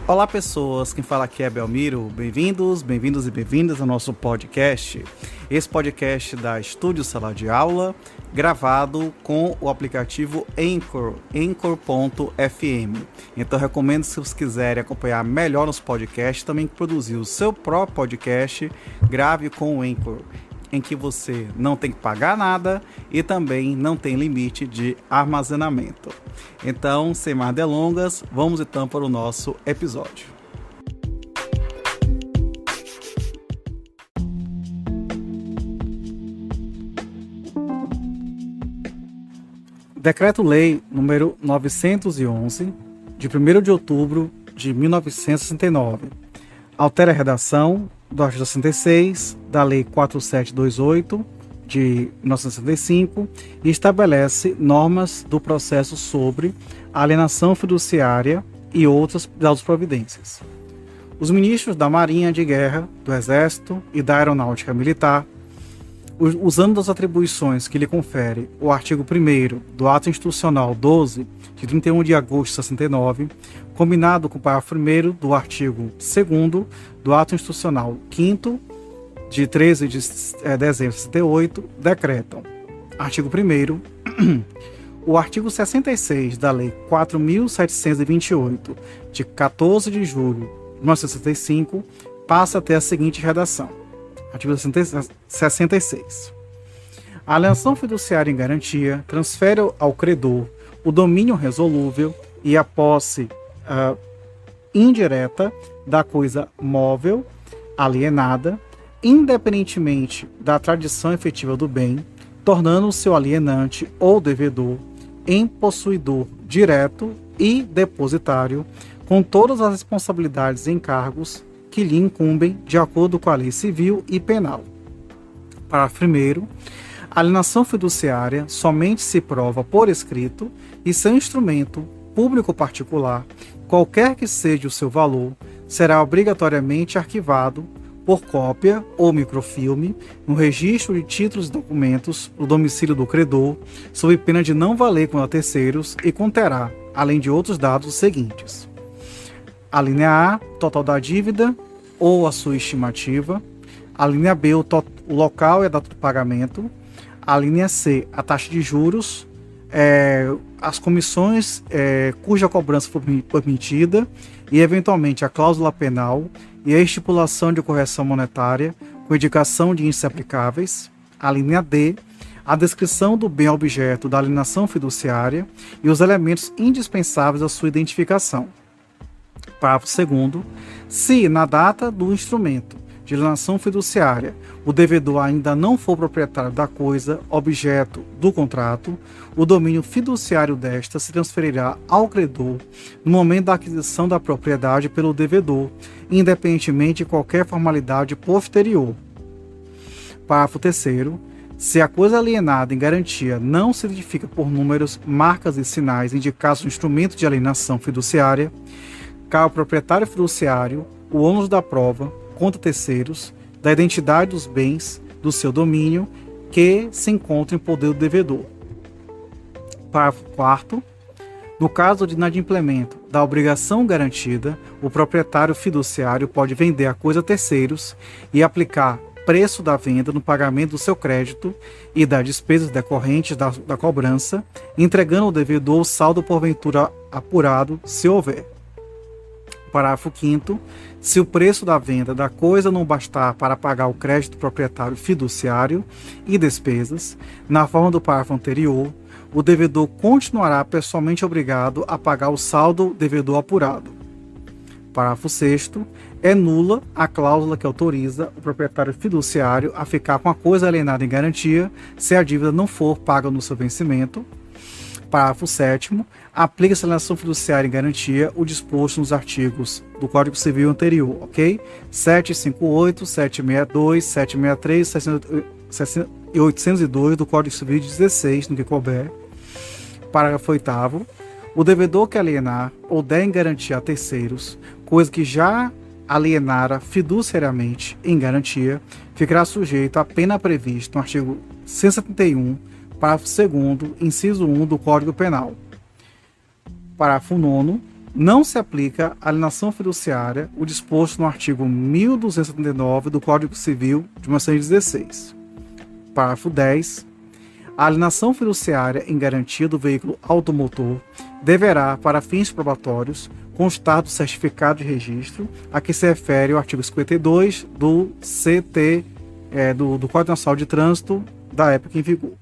Olá pessoas, quem fala aqui é Belmiro, bem-vindos e bem-vindas ao nosso podcast. Esse podcast da Estúdio Sala de Aula, gravado com o aplicativo Anchor, Anchor.fm. Então recomendo, se vocês quiserem acompanhar melhor nos podcasts, também produzir o seu próprio podcast, grave com o Anchor, em que você não tem que pagar nada e também não tem limite de armazenamento. Então, sem mais delongas, vamos então para o nosso episódio. Decreto-Lei número 911, de 1º de outubro de 1969, altera a redação do artigo 66 da Lei 4728 de 1965 e estabelece normas do processo sobre a alienação fiduciária e outras providências. Os ministros da Marinha de Guerra, do Exército e da Aeronáutica Militar, usando as atribuições que lhe confere o artigo 1º do Ato Institucional 12, de 31 de agosto de 69, combinado com o parágrafo 1º do artigo 2º do Ato Institucional 5º, de 13 de dezembro de 68, decretam: artigo 1º, o artigo 66 da Lei 4.728, de 14 de julho de 1965, passa a ter a seguinte redação. Artigo 66. A alienação fiduciária em garantia transfere ao credor o domínio resolúvel e a posse indireta da coisa móvel alienada, independentemente da tradição efetiva do bem, tornando o seu alienante ou devedor em possuidor direto e depositário, com todas as responsabilidades e encargos que lhe incumbem de acordo com a lei civil e penal. Parágrafo 1º. A alienação fiduciária somente se prova por escrito e seu instrumento, público ou particular, qualquer que seja o seu valor, será obrigatoriamente arquivado por cópia ou microfilme no registro de títulos e documentos do domicílio do credor, sob pena de não valer contra terceiros e conterá, além de outros dados, os seguintes: a linha A, total da dívida ou a sua estimativa; a linha B, o local e a data do pagamento; a linha C, a taxa de juros, as comissões cuja cobrança for permitida e, eventualmente, a cláusula penal e a estipulação de correção monetária com indicação de índices aplicáveis; a linha D, a descrição do bem objeto da alienação fiduciária e os elementos indispensáveis à sua identificação. Parágrafo 2º. Se, na data do instrumento de alienação fiduciária, o devedor ainda não for proprietário da coisa objeto do contrato, o domínio fiduciário desta se transferirá ao credor no momento da aquisição da propriedade pelo devedor, independentemente de qualquer formalidade posterior. Parágrafo 3º. Se a coisa alienada em garantia não se identifica por números, marcas e sinais indicados no instrumento de alienação fiduciária, cabe ao proprietário fiduciário o ônus da prova contra terceiros da identidade dos bens do seu domínio que se encontram em poder do devedor. Parágrafo 4º. No caso de inadimplemento da obrigação garantida, o proprietário fiduciário pode vender a coisa a terceiros e aplicar preço da venda no pagamento do seu crédito e das despesas decorrentes da cobrança, entregando ao devedor o saldo porventura apurado, se houver. Parágrafo 5º. Se o preço da venda da coisa não bastar para pagar o crédito proprietário fiduciário e despesas, na forma do parágrafo anterior, o devedor continuará pessoalmente obrigado a pagar o saldo devedor apurado. Parágrafo 6º. É nula a cláusula que autoriza o proprietário fiduciário a ficar com a coisa alienada em garantia se a dívida não for paga no seu vencimento. Parágrafo 7º. Aplica-se à alienação fiduciária em garantia o disposto nos artigos do Código Civil anterior, ok? 758, 762, 763, 802 do Código Civil de 16, no que couber. Parágrafo 8º. O devedor que alienar ou der em garantia a terceiros, coisa que já alienara fiduciariamente em garantia, ficará sujeito à pena prevista no artigo 171, parágrafo 2º, inciso 1 do Código Penal. Parágrafo 9º. Não se aplica à alienação fiduciária o disposto no artigo 1279 do Código Civil de 1916. Parágrafo 10. A alienação fiduciária em garantia do veículo automotor deverá, para fins probatórios, constar do certificado de registro a que se refere o artigo 52 do CT, do Código Nacional de Trânsito da época em vigor.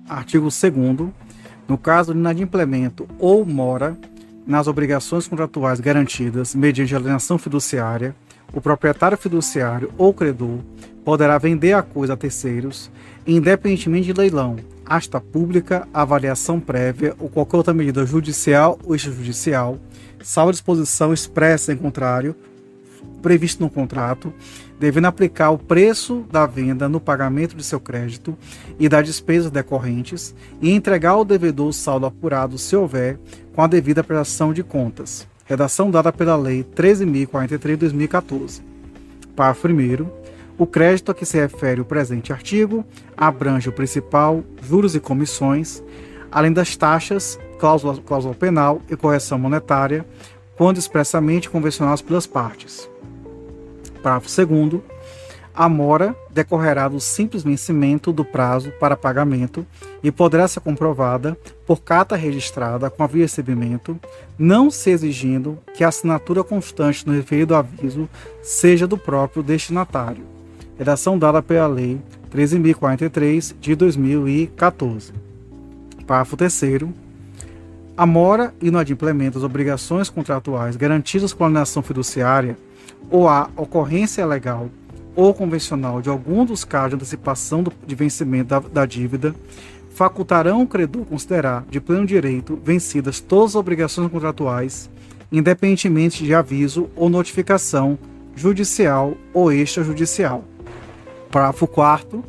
Artigo 2º. No caso de inadimplemento ou mora nas obrigações contratuais garantidas mediante alienação fiduciária, o proprietário fiduciário ou credor poderá vender a coisa a terceiros, independentemente de leilão, asta pública, avaliação prévia ou qualquer outra medida judicial ou extrajudicial, salvo disposição expressa em contrário, previsto no contrato, devendo aplicar o preço da venda no pagamento de seu crédito e das despesas decorrentes e entregar ao devedor o saldo apurado, se houver, com a devida prestação de contas. Redação dada pela Lei 13.043 de 2014. Parágrafo 1º. O crédito a que se refere o presente artigo abrange o principal, juros e comissões, além das taxas, cláusula penal e correção monetária, quando expressamente convencionados pelas partes. Parágrafo 2º. A mora decorrerá do simples vencimento do prazo para pagamento e poderá ser comprovada por carta registrada com aviso de recebimento, não se exigindo que a assinatura constante no referido aviso seja do próprio destinatário. Redação dada pela Lei 13.043 de 2014. Parágrafo 3º. A mora e no adimplemento das obrigações contratuais garantidas pela alienação fiduciária ou a ocorrência legal ou convencional de algum dos casos de antecipação de vencimento da dívida, facultarão o credor considerar de pleno direito vencidas todas as obrigações contratuais, independentemente de aviso ou notificação judicial ou extrajudicial. Parágrafo 4º.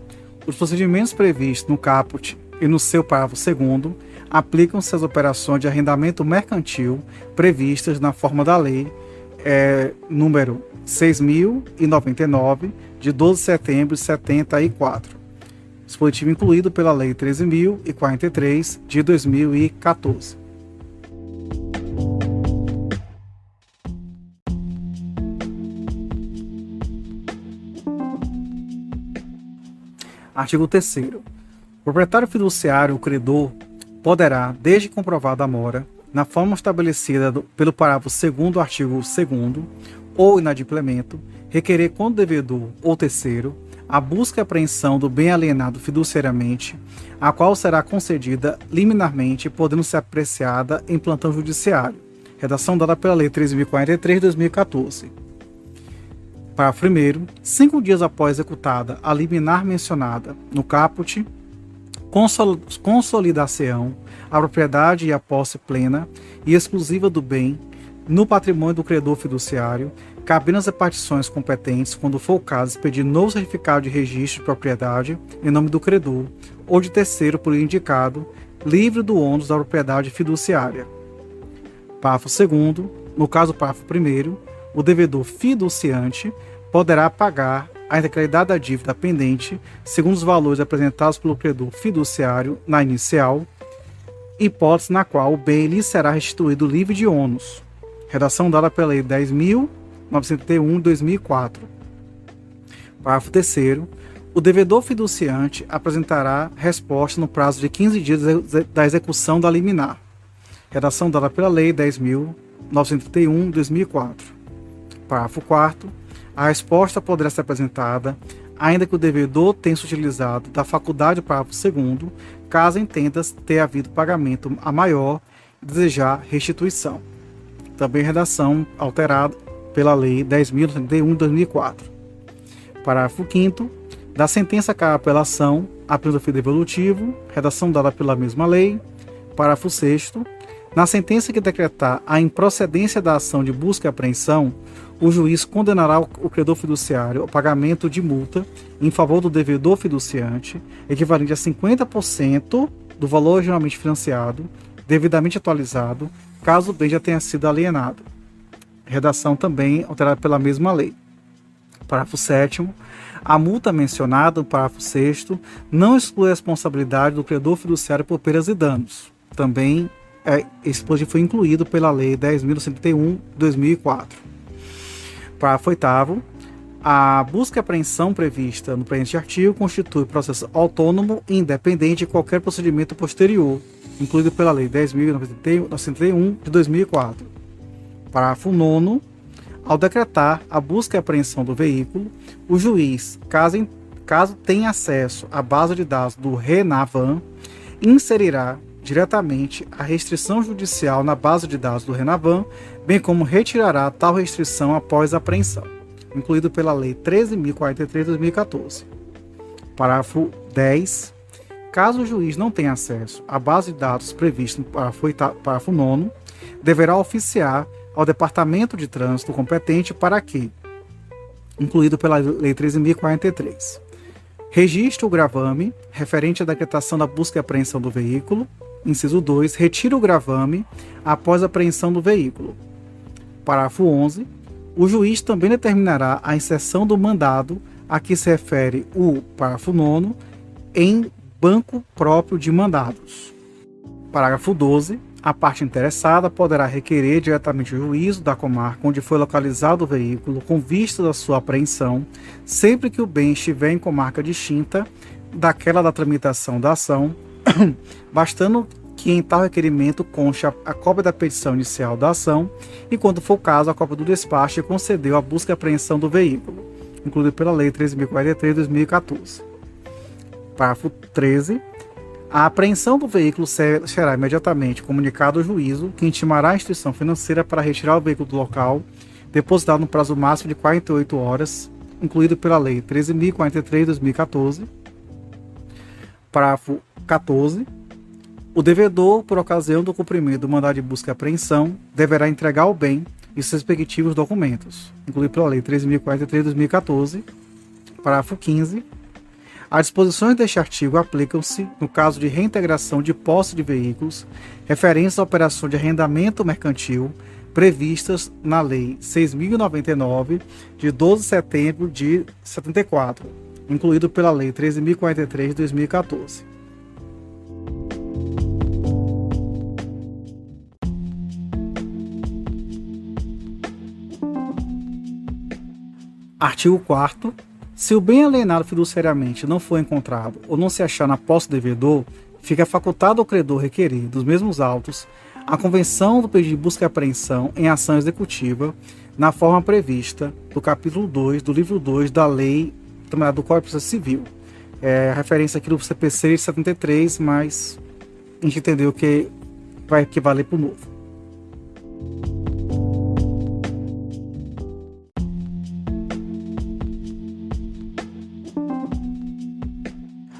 Os procedimentos previstos no caput e no seu parágrafo 2º aplicam-se às operações de arrendamento mercantil previstas na forma da Lei número 6.099, de 12 de setembro de 74. Dispositivo incluído pela Lei 13.043, de 2014. Artigo 3º. O proprietário fiduciário, o credor, poderá, desde comprovada a mora, na forma estabelecida pelo parágrafo 2º do artigo 2º, ou inadimplemento, requerer contra o devedor ou terceiro a busca e apreensão do bem alienado fiduciariamente, a qual será concedida liminarmente, podendo ser apreciada em plantão judiciário. Redação dada pela Lei 13.043 de 2014. Parágrafo 1º. 5 dias após executada a liminar mencionada no caput, consolidação a propriedade e a posse plena e exclusiva do bem no patrimônio do credor fiduciário, cabendo às repartições competentes, quando for o caso, expedir novo certificado de registro de propriedade em nome do credor ou de terceiro por ele indicado, livre do ônus da propriedade fiduciária. Parágrafo 2º. No caso do parágrafo 1º, o devedor fiduciante poderá pagar a integralidade da dívida pendente segundo os valores apresentados pelo credor fiduciário na inicial, hipótese na qual o bem lhe será restituído livre de ônus. Redação dada pela Lei 10.901 de 2004. Parágrafo 3º. O devedor fiduciante apresentará resposta no prazo de 15 dias da execução da liminar. Redação dada pela Lei 10.931 de 2004. Parágrafo 4º. A resposta poderá ser apresentada, ainda que o devedor tenha se utilizado da faculdade do parágrafo 2º, caso entenda ter havido pagamento a maior e desejar restituição. Também redação alterada pela Lei 10.031 de 2004. Parágrafo 5º. Da sentença à apelação, apenas o fim devolutivo, redação dada pela mesma lei. Parágrafo 6º. Na sentença que decretar a improcedência da ação de busca e apreensão, o juiz condenará o credor fiduciário ao pagamento de multa em favor do devedor fiduciante, equivalente a 50% do valor originalmente financiado, devidamente atualizado, caso o bem já tenha sido alienado. Redação também alterada pela mesma lei. Parágrafo 7º. A multa mencionada no parágrafo 6º não exclui a responsabilidade do credor fiduciário por perdas e danos. Também esse dispositivo foi incluído pela Lei 10.131 de 2004. Parágrafo 8º. A busca e apreensão prevista no presente artigo constitui processo autônomo e independente de qualquer procedimento posterior, incluído pela Lei 10.931 de 2004. Parágrafo 9º. Ao decretar a busca e apreensão do veículo, o juiz, caso tenha acesso à base de dados do RENAVAN, inserirá diretamente a restrição judicial na base de dados do RENAVAN, bem como retirará tal restrição após a apreensão, incluído pela Lei 13.043 de 2014. Parágrafo 10. Caso o juiz não tenha acesso à base de dados prevista no parágrafo 9º, deverá oficiar ao Departamento de Trânsito competente para que, incluído pela Lei 13.043, registre o gravame referente à decretação da busca e apreensão do veículo. Inciso 2. Retira o gravame após a apreensão do veículo. Parágrafo 11. O juiz também determinará a inserção do mandado a que se refere o parágrafo 9º em banco próprio de mandados. Parágrafo 12. A parte interessada poderá requerer diretamente o juízo da comarca onde foi localizado o veículo com vista da sua apreensão, sempre que o bem estiver em comarca distinta daquela da tramitação da ação, bastando que em tal requerimento conste a cópia da petição inicial da ação e, quando for o caso, a cópia do despacho que concedeu a busca e apreensão do veículo, incluído pela Lei 13.043 de 2014. Parágrafo 13. A apreensão do veículo será imediatamente comunicada ao juízo, que intimará a instituição financeira para retirar o veículo do local, depositado no prazo máximo de 48 horas, incluído pela Lei 13.043 de 2014. Parágrafo 14. O devedor, por ocasião do cumprimento do mandado de busca e apreensão, deverá entregar o bem e seus respectivos documentos, incluído pela Lei 13.043 de 2014. Parágrafo 15. As disposições deste artigo aplicam-se no caso de reintegração de posse de veículos referentes à operação de arrendamento mercantil previstas na Lei 6.099, de 12 de setembro de 74, incluído pela Lei 13.043 de 2014. Artigo 4º. Se o bem alienado fiduciariamente não for encontrado ou não se achar na posse do devedor, fica facultado ao credor requerer, dos mesmos autos, a convenção do pedido de busca e apreensão em ação executiva, na forma prevista do capítulo 2 do livro 2 da Lei do Código de Processo Civil. A referência aqui do CPC de 73, mas a gente entendeu que vai equivaler para o novo.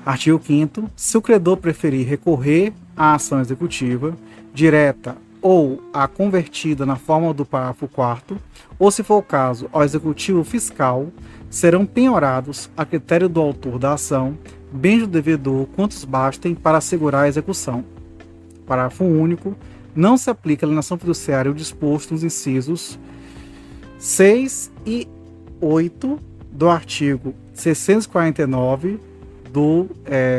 Artigo 5º. Se o credor preferir recorrer à ação executiva, direta ou à convertida na forma do parágrafo 4º, ou se for o caso, ao executivo fiscal, serão penhorados, a critério do autor da ação, bens do devedor quantos bastem para assegurar a execução. Parágrafo único. Não se aplica à alienação fiduciária o disposto nos incisos 6 e 8 do artigo 649 do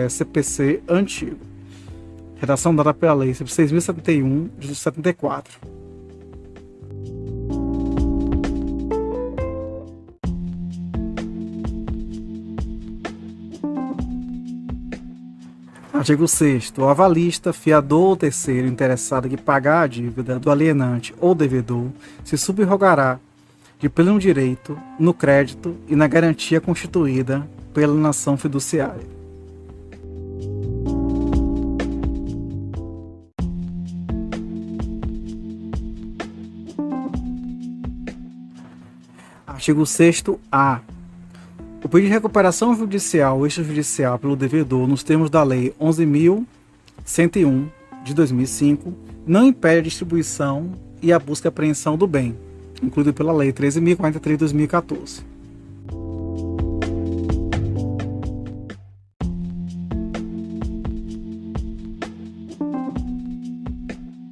CPC antigo. Redação dada pela Lei 6.071 de 74. Artigo 6º. O avalista, fiador ou terceiro interessado que pagar a dívida do alienante ou devedor se subrogará de pleno direito no crédito e na garantia constituída pela alienação fiduciária. Artigo 6º-A. O pedido de recuperação judicial ou extrajudicial pelo devedor nos termos da Lei 11.101 de 2005 não impede a distribuição e a busca e apreensão do bem, incluído pela Lei 13.043 de 2014.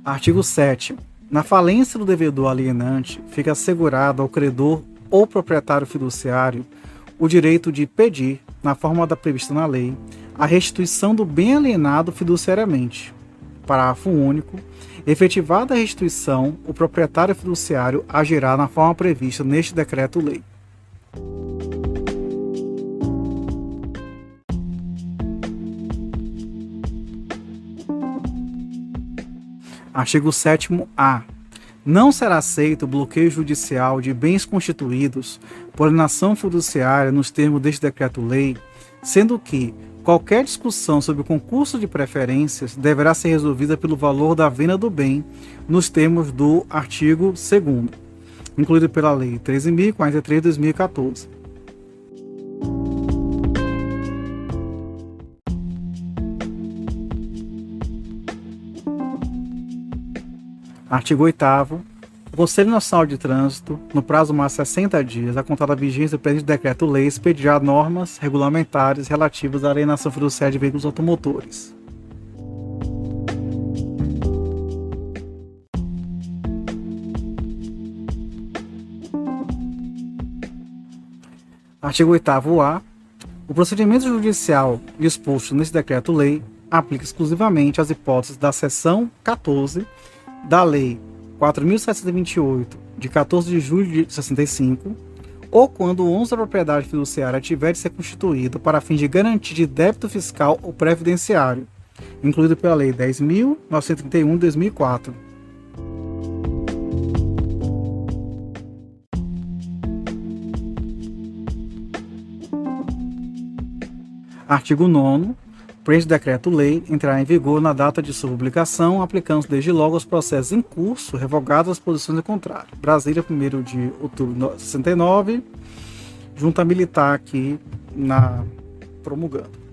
Artigo 7º. Na falência do devedor alienante, fica assegurado ao credor ou proprietário fiduciário o direito de pedir, na forma da prevista na lei, a restituição do bem alienado fiduciariamente. Parágrafo único. Efetivada a restituição, o proprietário fiduciário agirá na forma prevista neste decreto-lei. Artigo 7º-A. Não será aceito o bloqueio judicial de bens constituídos por alienação fiduciária nos termos deste decreto-lei, sendo que qualquer discussão sobre o concurso de preferências deverá ser resolvida pelo valor da venda do bem nos termos do artigo 2º, incluído pela Lei 13.043 de 2014. Artigo 8º. O Conselho Nacional de Trânsito, no prazo máximo de 60 dias, a contar da vigência do presente decreto-lei, expedirá normas regulamentares relativas à alienação fiduciária de veículos automotores. Artigo 8º-A. O procedimento judicial disposto neste decreto-lei aplica exclusivamente às hipóteses da seção 14 da Lei 4.728, de 14 de julho de 65, ou quando o ônus da propriedade fiduciária tiver de ser constituído para fim de garantia de débito fiscal ou previdenciário, incluído pela Lei 10.931 de 2004. Artigo 9º. O presente decreto-lei entrará em vigor na data de sua publicação, aplicando-se desde logo aos processos em curso, revogadas as posições em contrário. Brasília, 1º de outubro de 69, junta militar aqui promulgando.